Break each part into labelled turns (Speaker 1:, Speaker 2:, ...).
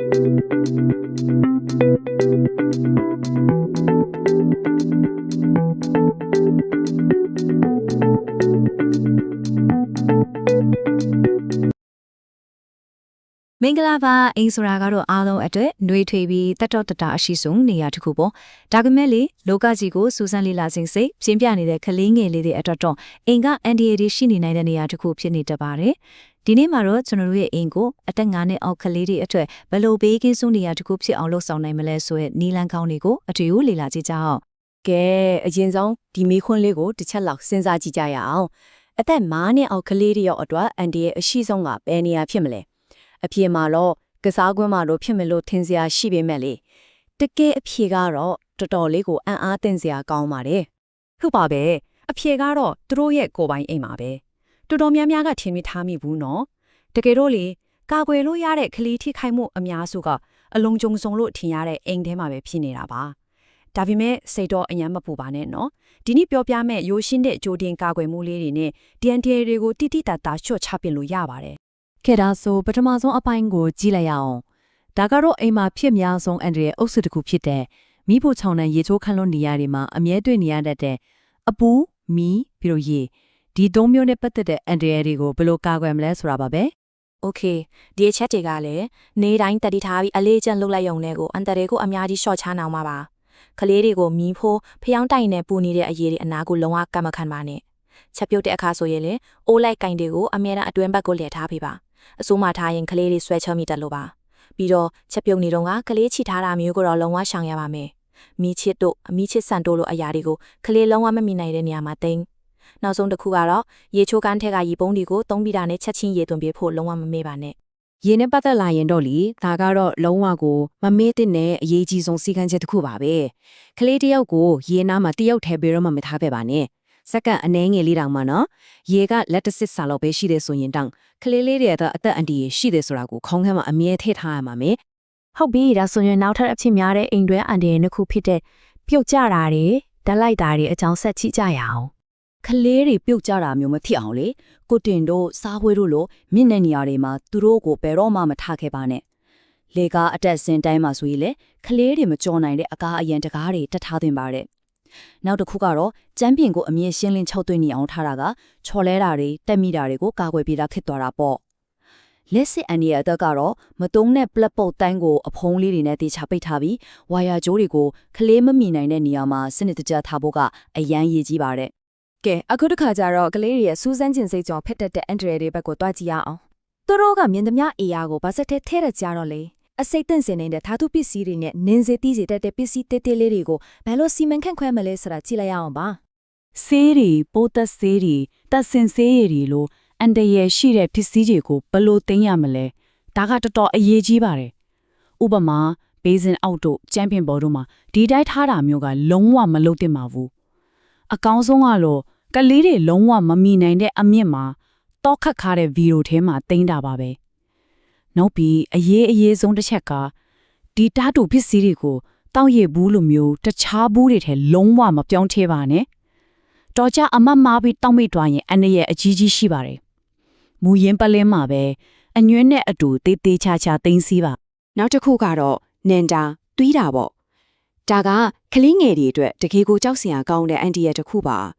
Speaker 1: မင်္ဂလာပါအိမ်ဆိုတာကတော့အားလုံးအတွက်နှွေးထွေးပြီးတတ်တော့တတာအရှိဆုံးနေရာတစ်ခုပေါ့ဒါကမဲ့လေလောကကြီးကိုစူးစမ်းလေ့လာခြင်းစိတ်ပြင်းပြနေတဲ့ကလေးငယ်လေးတွေအတွက်တော့အိမ်ကအန်ဒီအေတွေရှိနေနိုင်တဲ့နေရာတစ်ခုဖြစ်နေတတ်ပါတယ်ဒီနေ့မှာတော့ကျွန်တော်တို့ရဲ့အိမ်ကိုအသက်9နှစ်အောက်ကလေးတွေအတွက်ဘယ်လိုဘေးကင်းဆုံးနေရာတစ်ခုဖြစ်အောင်လုပ်ဆောင်နိုင်မလဲဆိုတဲ့နီလန်းကောင်းတွေကိုအတူတူလေ့လာကြည့်ကြအောင်ကဲအရင်ဆုံးဒီမေးခွန်းလေးကိုတစ်ချက်လောက်စဉ်းစားကြည့်ကြရအောင်အသက်9နှစ်အောက်ကလေးတွေရောအတွက်အန်ဒီအေအရှိဆုံးကဘယ်နေရာဖြစ်မလဲအဖြေမှာတော့ကစားကွင်းမှာတော့ဖြစ်မလို့ထင်စရာရှိပေမဲ့လေတကယ်အဖြေကတော့တော်တော်လေးကိုအံ့အားသင့်စရာကောင်းပါတယ်ဟုတ်ပါပဲအဖြေကတော့သူတို့ရဲ့ကိုယ်ပိုင်အိမ်ပါပဲတော်တော်များများကထင်မိထားမိဘူးနော်တကယ်တော့လေကာကွယ်လို့ရတဲ့ကလေးထိခိုက်မှုအများစုကအလုံးကြုံစုံလို့ထင်ရတဲ့အိမ်ထဲမှာပဲဖြစ်နေတာပါဒါပေမဲ့စိတ်တော့အញ្ញမ်းမပူပါနဲ့နော်ဒီနေ့ပြောပြမယ့်ရိုးရှင်းတဲ့ကြိုတင်ကာကွယ်မှုလေးတွေနဲ့ DNTA တွေကိုတိတိတတ်တာချွတ်ချပစ်လို့ရပါတယ်ခဲ့ဒါဆိုပထမဆုံးအပိုင်းကိုကြည့်လိုက်ရအောင်ဒါကတော့အိမ်မှာဖြစ်များဆုံးအန်ဒရီရဲ့အုပ်စုတစ်ခုဖြစ်တဲ့မိဖို့ချောင်းနဲ့ရေချိုးခန့်လွန်နေရတွေမှာအမြဲတွေ့နေရတဲ့အပူမီပြီးတော့ရေဒီသုံးမျိုးနဲ့ပတ်သက်တဲ့အန်ဒရီတွေကိုဘယ်လိုကာကွယ်မလဲဆိုတာပါပဲโอเคဒီအချက်တွေကလည်းနေတိုင်းတတိထားပြီးအလေးကျင့်လုပ်လိုက်ရုံနဲ့ကိုအန်တရီကိုအများကြီးရှော့ချနိုင်မှာပါကလေးတွေကိုမီးဖိုးဖျောင်းတိုင်နဲ့ပူနေတဲ့အရေးတွေအနာကိုလုံးဝကမခံပါနဲ့ချက်ပြုတ်တဲ့အခါဆိုရင်လေအိုးလိုက်ကင်တွေကိုအမြဲတမ်းအတွင်းဘက်ကိုလှည့်ထားပေးပါအစိုးမထားရင်ကလေးတွေဆွဲချမိတတ်လို့ပါပြီးတော့ချက်ပြုတ်နေတော့ကလေးချီထားတာမျိုးကိုတော့လုံးဝရှောင်ရပါမယ်မီးချစ်တို့အမီးချစ်ဆန်တို့လိုအရာတွေကိုကလေးလုံးဝမမိနိုင်တဲ့နေရာမှာတိန်းနောက်ဆုံးတစ်ခုကတော့ရေချိုးကန်းထက်ကရေပုံးတွေကိုသုံးပြီးတာနဲ့ချက်ချင်းရေသွင်းပေးဖို့လုံးဝမမေ့ပါနဲ့ရေနဲ့ပတ်သက်လာရင်တော့လေဒါကတော့လုံးဝကိုမမေ့တဲ့အရေးကြီးဆုံးစီကံချက်တစ်ခုပါပဲကလေးတယောက်ကိုရေနားမှာတယောက်ထဲပြီးတော့မှမထားခဲ့ပါနဲ့စက္ကန့်အနည်းငယ်လေးတောင်မှနော်ရေကလက်တစ်စစ်စာလောက်ပဲရှိတယ်ဆိုရင်တောင်ကလေးလေးတွေအသက်အန္တရာယ်ရှိတယ်ဆိုတာကိုခေါင်းထဲမှာအမြဲထည့်ထားရမှာမယ်ဟုတ်ပြီဒါဆိုရင်နောက်ထပ်အဖြစ်များတဲ့အိမ်တွဲအန္တရာယ်တစ်ခုဖြစ်တဲ့ပြုတ်ကျတာတွေဓာတ်လိုက်တာတွေအကြောင်းဆက်ကြည့်ကြရအောင်ကလေးတွေပြုတ်ကျတာမျိုးမဖြစ်အောင်လေကိုတင်တို့စားပွဲတို့လိုမြင့်တဲ့နေရာတွေမှာသူတို့ကိုဘယ်တော့မှမထားခဲ့ပါနဲ့လေကားအတက်စင်တိုင်းမှာဆိုရင်လေကလေးတွေမကြော်နိုင်တဲ့အကားအရန်တကားတွေတက်ထားသင့်ပါတယ်နောက်တစ်ခုကတော့ကျန်းပင်ကိုအမြင့်ရှင်းလင်း၆သွင်းနေအောင်ထားတာကချော်လဲတာတွေတက်မိတာတွေကိုကာကွယ်ပေးတာဖြစ်သွားတာပေါ့လက်စစ်အန်ဒီယာတက်ကတော့မတုံးတဲ့ပလက်ပုတ်တိုင်းကိုအဖုံးလေးတွေနဲ့တေချာပိတ်ထားပြီးဝါယာကြိုးတွေကိုကလေးမမိနိုင်တဲ့နေရာမှာစနစ်တကျထားဖို့ကအရန်ရည်ကြီးပါတယ်ကဲအခုတစ်ခါကျတော့ကလေးတွေရဲ့စူးစမ်းကျင်စိတ်ကြောင့်ဖက်တက်တဲ့အန်ဒရီတွေဘက်ကိုတွားကြည့်ရအောင်သူတို့ကမြင်သမျှအေယာကိုဗတ်ထဲထည့်ရကြတော့လေအစိတ်တန့်စင်နေတဲ့ဓာတုပစ္စည်းတွေနဲ့နင်းစေးတီးစေတတ်တဲ့ပစ္စည်းတေးသေးလေးတွေကိုဘယ်လိုစီမံခန့်ခွဲမလဲဆိုတာကြည့်လိုက်ရအောင်ပါဆေးတွေပိုးသက်ဆေးတွေတက်စင်ဆေးရည်တွေလိုအန်တရယ်ရှိတဲ့ပစ္စည်းတွေကိုဘယ်လိုသိမ်းရမလဲဒါကတော်တော်အရေးကြီးပါတယ်ဥပမာဘေးစင်အောက်တို့ချမ်ပီယံဘော်တို့မှာဒီတိုင်းထားတာမျိုးကလုံးဝမလုပ်သင့်ပါဘူးအကောင်းဆုံးကတော့ကလေးတွေလုံးဝမမီနိုင်တဲ့အမြင့်မှာတောခတ်ခါတဲ့ဗီဒီယိုထဲမှာသိမ်းတာပါပဲနောက်ပြီးအရေးဆုံးတစ်ချက်ကဒီဓာတုပစ္စည်းတွေကိုတောက်ရဘူးလိုမျိုးတခြားဘူးတွေထဲလုံးဝမပြောင်းထည့်ပါနဲ့တော်ကြအမတ်မာပြီးတောက်မိသွားရင်အနည်းရဲ့အကြီးကြီးရှိပါတယ်မူရင်းပလင်းမှာပဲအညွန့်နဲ့အတူတေးသေးချာချာသိမ်းစီးပါနောက်တစ်ခုကတော့နင်တာတွေးတာပေါ့ဒါကကလေးငယ်တွေအတွက်တကယ်ကိုကြောက်စရာကောင်းတဲ့အန်တီရဲ့တစ်ခုပါ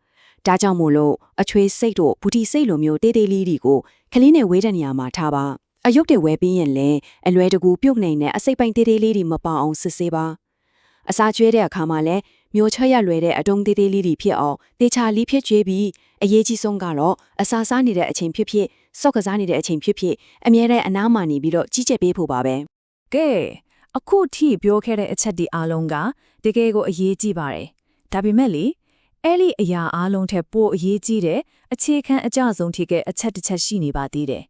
Speaker 1: ဒါကြောင့်မို့လို့အချွေးစိတ်တို့ဘူတီစိတ်လိုမျိုးတေးသေးလေးတွေကိုကလေးနဲ့ဝေးတဲ့နေရာမှာထားပါအယုတ်တွေဝဲပြီးရင်လည်းအလွယ်တကူပြုတ်နေတဲ့အစိတ်ပိုင်းသေးသေးလေးတွေမပေါအောင်စစ်ဆေးပါအစာကျွေးတဲ့အခါမှာလည်းမျိုးချရလွယ်တဲ့အတုံးသေးသေးလေးတွေဖြစ်အောင်တေချာလီးဖြစ်ကျွေးပြီးအရေးကြီးဆုံးကတော့အစာစားနေတဲ့အချိန်ဖြစ်ဖြစ်စော့ကစားနေတဲ့အချိန်ဖြစ်ဖြစ်အမြဲတမ်းအနားမှာနေပြီးတော့ကြီးကြပ်ပေးဖို့ပါပဲကဲအခုထိပြောခဲ့တဲ့အချက်ဒီအားလုံးကတကယ်ကိုအရေးကြီးပါတယ်ဒါပေမဲ့လေအဲ့ဒီအရာအားလုံးထက်ပိုအရေးကြီးတဲ့အခြေခံအကျဆုံးထိကအချက်တစ်ချက်ရှိနေပါသေးတယ်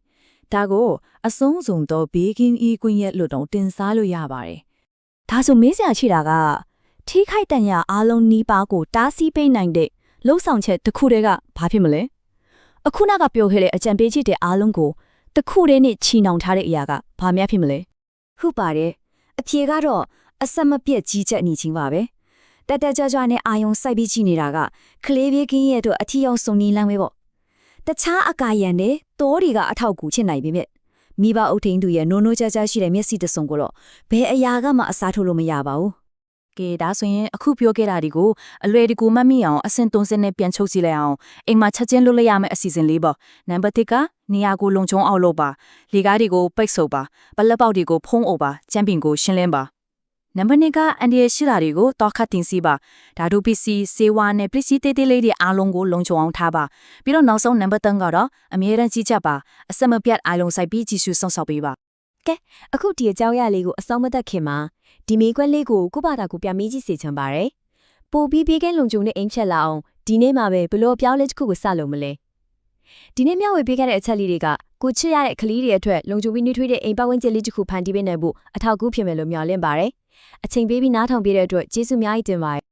Speaker 1: ဒါကိုအဆုံးစုံတော့ဘေးကင်းဤကွင်းရဲ့လို့တော့တင်စားလို့ရပါတယ်။ဒါဆိုမေးစရာရှိတာကထိခိုက်တန်ရာအားလုံးနီးပါးကိုတားဆီးပေးနိုင်တဲ့လှုပ်ဆောင်ချက်တစ်ခုတည်းကဘာဖြစ်မလဲ။အခုနကပြောခဲ့တဲ့အကြံပေးချက်တဲ့အားလုံးကိုတစ်ခုတည်းနဲ့ချီနှောင်ထားတဲ့အရာကဘာများဖြစ်မလဲ။ဟုတ်ပါတယ်။အဖြေကတော့အဆက်မပြတ်ကြီးချက်နေချင်းပါပဲ။တက်ကြွနဲ့အာယုံစိုက်ပြီးကြည့်နေတာကကလေးဘေးကင်းရဲ့တို့အထီအောင်စုံနီးလမ်းပဲပေါ့။တခြားအကာရန်နဲ့တိုးတွေကအထောက်ကူချစ်နိုင်ပြီမြဲ
Speaker 2: မိဘအုပ်ထိန်သူရဲ့နိုးနိုးကြကြရှိတဲ့မျက်စိတစုံကိုတော့ဘယ်အရာကမှအစားထိုးလို့မရပါဘူး
Speaker 3: ကဲဒါဆိုရင်အခုပြောခဲ့တာဒီကိုအလွယ်တကူမှတ်မိအောင်အဆင့်30နဲ့ပြန်ချုပ်ကြည့်လိုက်အောင်အိမ်မှာချက်ချင်းလွတ်လိုက်ရမယ့်အစီအစဉ်လေးပေါ့နံပါတ်1ကနေရာကိုလုံခြုံအောင်လုပ်ပါလေကားတွေကိုပိတ်ဆို့ပါပလက်ပေါက်တွေကိုဖုံးအုပ်ပါချမ်းပင်ကိုရှင်းလင်းပါနံပါတ်2ကအန်ဒီရဲ့ရှိတာတွေကိုတောက်ခတ်တင်စီပါဓာတုပစ္စည်းစေဝါနဲ့ပစ္စည်းတေးသေးလေးတွေအားလုံးကိုလုံခြုံအောင်ထားပါပြီးတော့နောက်ဆုံးနံပါတ်3ကတော့အမြဲတမ်းကြီးကြပ်ပါအဆက်မပြတ်အာလုံးစိုက်ပြီးကြည့်ရှုစောင့်ရှောက်ပေးပါ
Speaker 4: အခုဒီအကြောင်းအရာလေးကိုအဆောင်မသက်ခင်မှာဒီမေးခွန်းလေးကိုကိုဘာသာကိုပြမေးကြည့်စေချင်ပါတယ်ပို့ပြီးပြေးကဲလုံခြုံတဲ့အိမ်ချက်လာအောင်ဒီနေ့မှာပဲဘလို့ပြောင်းလဲတစ်ခုကိုစလုပ်မလဲဒီနေ့မျှဝေပေးခဲ့တဲ့အချက်လေးတွေကကိုချစ်ရတဲ့ကလေးတွေအတွက်လုံခြုံပြီးနှွေးထွေးတဲ့အိမ်ပတ်ဝန်းကျင်လေးတစ်ခုဖန်တီးပေးနိုင်ဖို့အထောက်အကူဖြစ်မယ်လို့မျှော်လင့်ပါတယ်အချိန်ပေးပြီးနားထောင်ပေးတဲ့အတွက်ကျေးဇူးအများကြီးတင်ပါတယ်